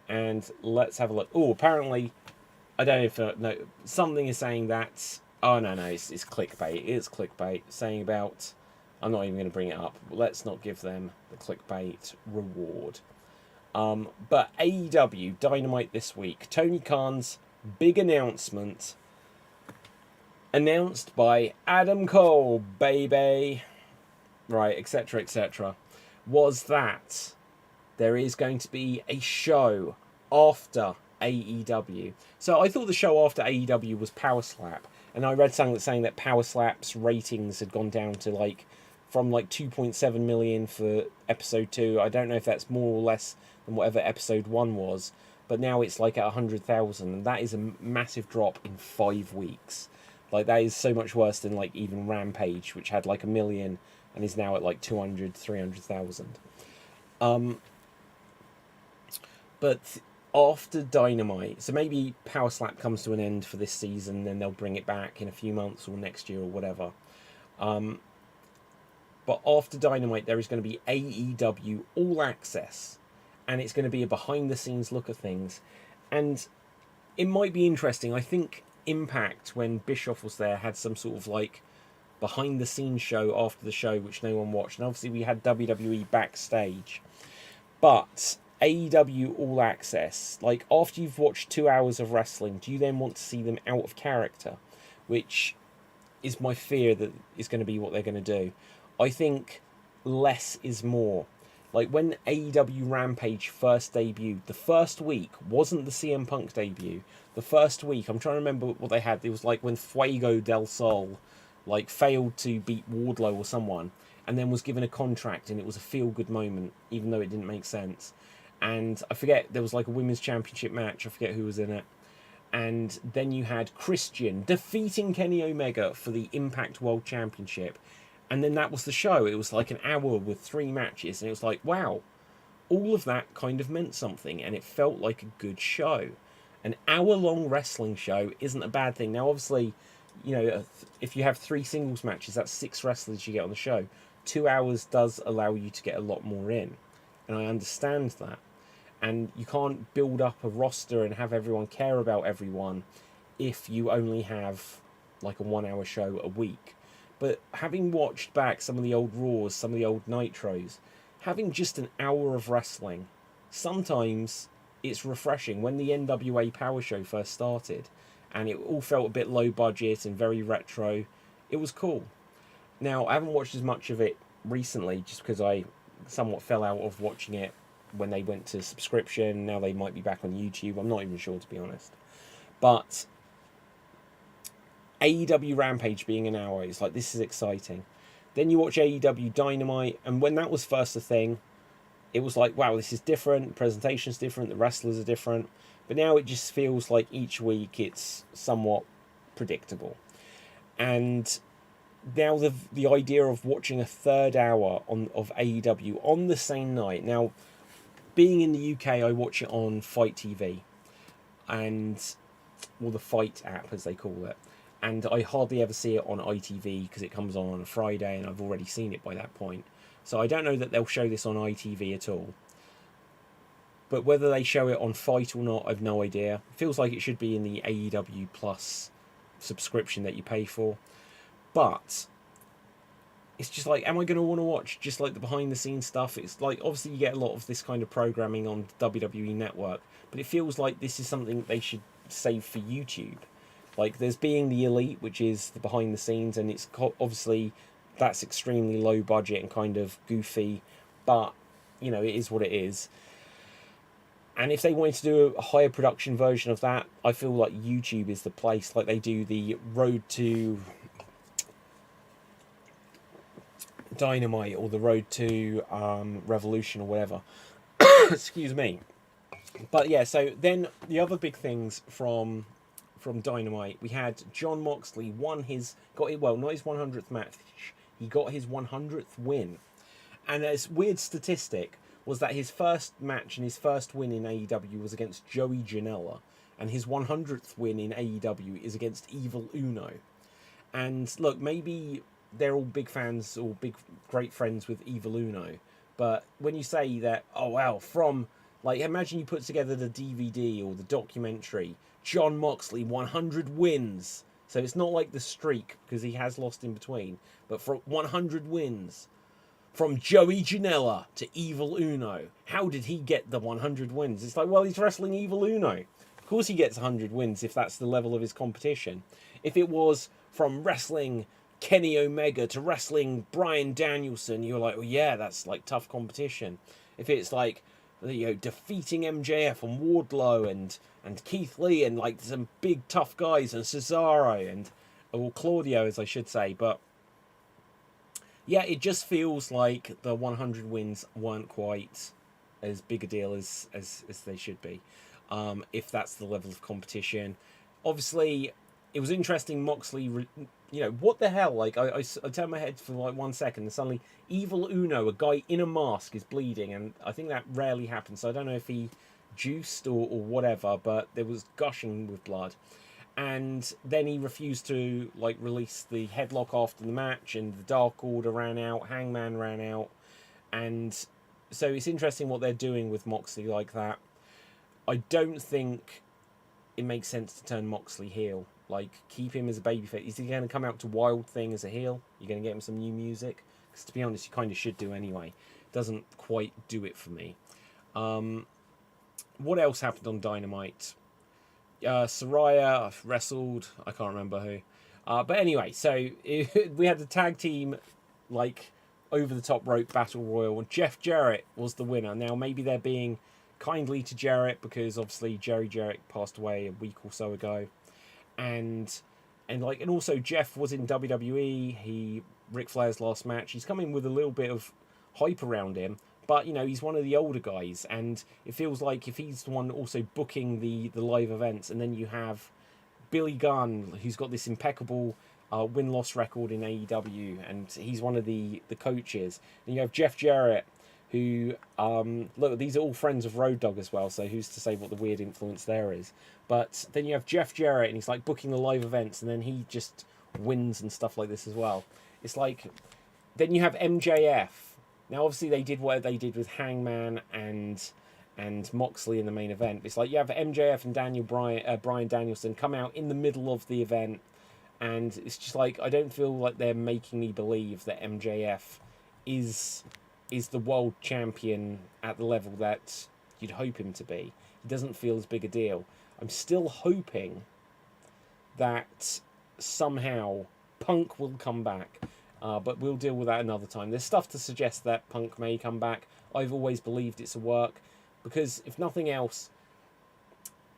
And let's have a look. Oh, apparently, I don't know if... no, something is saying that Oh no, it's clickbait. It's clickbait saying about. I'm not even going to bring it up. Let's not give them the clickbait reward. But AEW Dynamite this week. Tony Khan's big announcement, announced by Adam Cole, baby, right, etc., etc., was that there is going to be a show after AEW. So I thought the show after AEW was Power Slap, and I read something saying that Power Slap's ratings had gone down to from 2.7 million for episode 2. I don't know if that's more or less than whatever episode 1 was, but now it's at 100,000, and that is a massive drop in 5 weeks. That is so much worse than even Rampage, which had 1 million and is now at 200, 300,000. But after Dynamite, so maybe Power Slap comes to an end for this season, then they'll bring it back in a few months or next year or whatever. But after Dynamite, there is going to be AEW All Access, and it's going to be a behind-the-scenes look at things. And it might be interesting. I think Impact, when Bischoff was there, had some sort of behind-the-scenes show after the show, which no one watched. And obviously we had WWE backstage. But AEW All Access, after you've watched 2 hours of wrestling, do you then want to see them out of character? Which is my fear that is going to be what they're going to do. I think less is more. When AEW Rampage first debuted, the first week wasn't the CM Punk debut. The first week, I'm trying to remember what they had. It was when Fuego del Sol failed to beat Wardlow or someone, and then was given a contract, and it was a feel-good moment, even though it didn't make sense. And I forget, there was a women's championship match. I forget who was in it. And then you had Christian defeating Kenny Omega for the Impact World Championship. And then that was the show. It was an hour with 3 matches. And it was wow, all of that kind of meant something. And it felt like a good show. An hour-long wrestling show isn't a bad thing. Now, obviously, if you have 3 singles matches, that's 6 wrestlers you get on the show. 2 hours does allow you to get a lot more in. And I understand that. And you can't build up a roster and have everyone care about everyone if you only have a 1-hour show a week. But having watched back some of the old Raws, some of the old Nitros, having just an hour of wrestling, sometimes it's refreshing. When the NWA Power Show first started, and it all felt a bit low budget and very retro, it was cool. Now, I haven't watched as much of it recently, just because I somewhat fell out of watching it when they went to subscription. Now they might be back on YouTube. I'm not even sure, to be honest. But AEW Rampage being an hour is this is exciting. Then you watch AEW Dynamite, and when that was first a thing, it was wow, this is different, the presentation's different, the wrestlers are different. But now it just feels like each week it's somewhat predictable. And now the idea of watching a third hour of AEW on the same night. Now, being in the UK, I watch it on Fight TV, or the Fight app as they call it. And I hardly ever see it on ITV because it comes on a Friday, and I've already seen it by that point. So I don't know that they'll show this on ITV at all. But whether they show it on Fight or not, I've no idea. It feels like it should be in the AEW Plus subscription that you pay for. But it's just am I going to want to watch just the behind the scenes stuff? It's obviously you get a lot of this kind of programming on WWE Network, but it feels like this is something they should save for YouTube. There's Being the Elite, which is the behind the scenes, and it's obviously that's extremely low budget and kind of goofy, but it is what it is. And if they wanted to do a higher production version of that, I feel like YouTube is the place. They do the Road to Dynamite or the Road to Revolution or whatever. Excuse me. But yeah, so then the other big things from Dynamite, we had Jon Moxley not his 100th match, he got his 100th win. And a weird statistic was that his first match and his first win in AEW was against Joey Janela, and his 100th win in AEW is against Evil Uno. And look, maybe they're all big fans or great friends with Evil Uno, but when you say that, oh wow, from imagine you put together the DVD or the documentary, Jon Moxley 100 wins, So it's not like the streak, because he has lost in between, but for 100 wins. From Joey Janela to Evil Uno. How did he get the 100 wins? It's like, well, he's wrestling Evil Uno. Of course he gets 100 wins if that's the level of his competition. If it was from wrestling Kenny Omega to wrestling Bryan Danielson, you're like, well, yeah, that's like tough competition. If it's like, defeating MJF and Wardlow and Keith Lee and like some big tough guys and Cesaro and, or Claudio, as I should say, but yeah, it just feels like the 100 wins weren't quite as big a deal as they should be, if that's the level of competition. Obviously, it was interesting. Moxley, what the hell? Like, I turned my head for like 1 second, and suddenly Evil Uno, a guy in a mask, is bleeding, and I think that rarely happens. So I don't know if he juiced or whatever, but there was gushing with blood. And then he refused to like release the headlock after the match, and the Dark Order ran out, Hangman ran out, and so it's interesting what they're doing with Moxley like that. I don't think it makes sense to turn Moxley heel. Like, keep him as a babyface. Is he going to come out to Wild Thing as a heel? You're going to get him some new music? Because to be honest, you kind of should do anyway. It doesn't quite do it for me. What else happened on Dynamite? Saraya wrestled, I can't remember who, but anyway, so we had the tag team like over the top rope battle royal, and Jeff Jarrett was the winner. Now maybe they're being kindly to Jarrett because obviously Jerry Jarrett passed away a week or so ago, and also Jeff was in WWE. Ric Flair's last match. He's coming with a little bit of hype around him. But, he's one of the older guys, and it feels like if he's the one also booking the live events, and then you have Billy Gunn, who's got this impeccable win-loss record in AEW, and he's one of the coaches. And you have Jeff Jarrett, who, look, these are all friends of Road Dogg as well, so who's to say what the weird influence there is. But then you have Jeff Jarrett, and he's like booking the live events, and then he just wins and stuff like this as well. It's like, then you have MJF. Now, obviously, they did what they did with Hangman and Moxley in the main event. It's like you have MJF and Bryan Danielson come out in the middle of the event, and it's just like, I don't feel like they're making me believe that MJF is the world champion at the level that you'd hope him to be. He doesn't feel as big a deal. I'm still hoping that somehow Punk will come back. But we'll deal with that another time. There's stuff to suggest that Punk may come back. I've always believed it's a work, because if nothing else,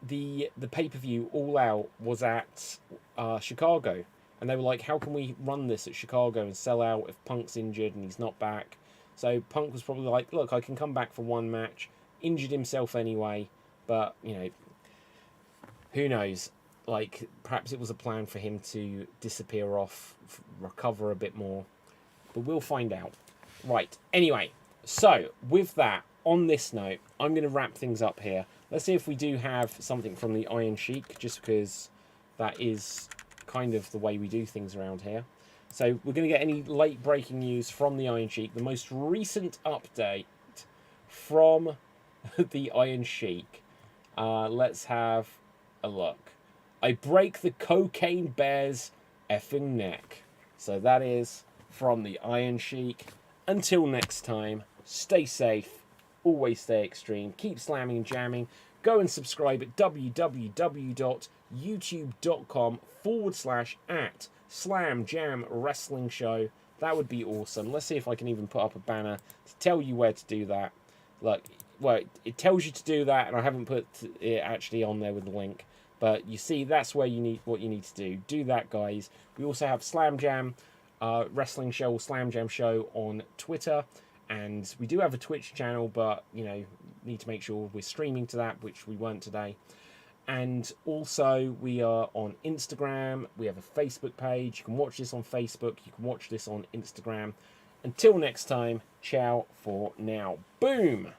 the pay-per-view All Out was at Chicago, and they were like, how can we run this at Chicago and sell out if Punk's injured and he's not back? So Punk was probably like, look, I can come back for one match. Injured himself anyway, but who knows? Like, perhaps it was a plan for him to disappear off, recover a bit more. But we'll find out. Right, anyway, so with that, on this note, I'm going to wrap things up here. Let's see if we do have something from the Iron Sheik, just because that is kind of the way we do things around here. So we're going to get any late breaking news from the Iron Sheik. The most recent update from the Iron Sheik. Let's have a look. I break the Cocaine Bear's effing neck. So that is from the Iron Sheik. Until next time, stay safe, always stay extreme, keep slamming and jamming. Go and subscribe at www.youtube.com/@SlamJamWrestlingShow. That would be awesome. Let's see if I can even put up a banner to tell you where to do that. Look, well, it tells you to do that, and I haven't put it actually on there with the link. But you see, that's where you need what you need to do. Do that, guys. We also have Slam Jam Wrestling Show, or Slam Jam Show on Twitter. And we do have a Twitch channel, but, need to make sure we're streaming to that, which we weren't today. And also, we are on Instagram. We have a Facebook page. You can watch this on Facebook. You can watch this on Instagram. Until next time, ciao for now. Boom!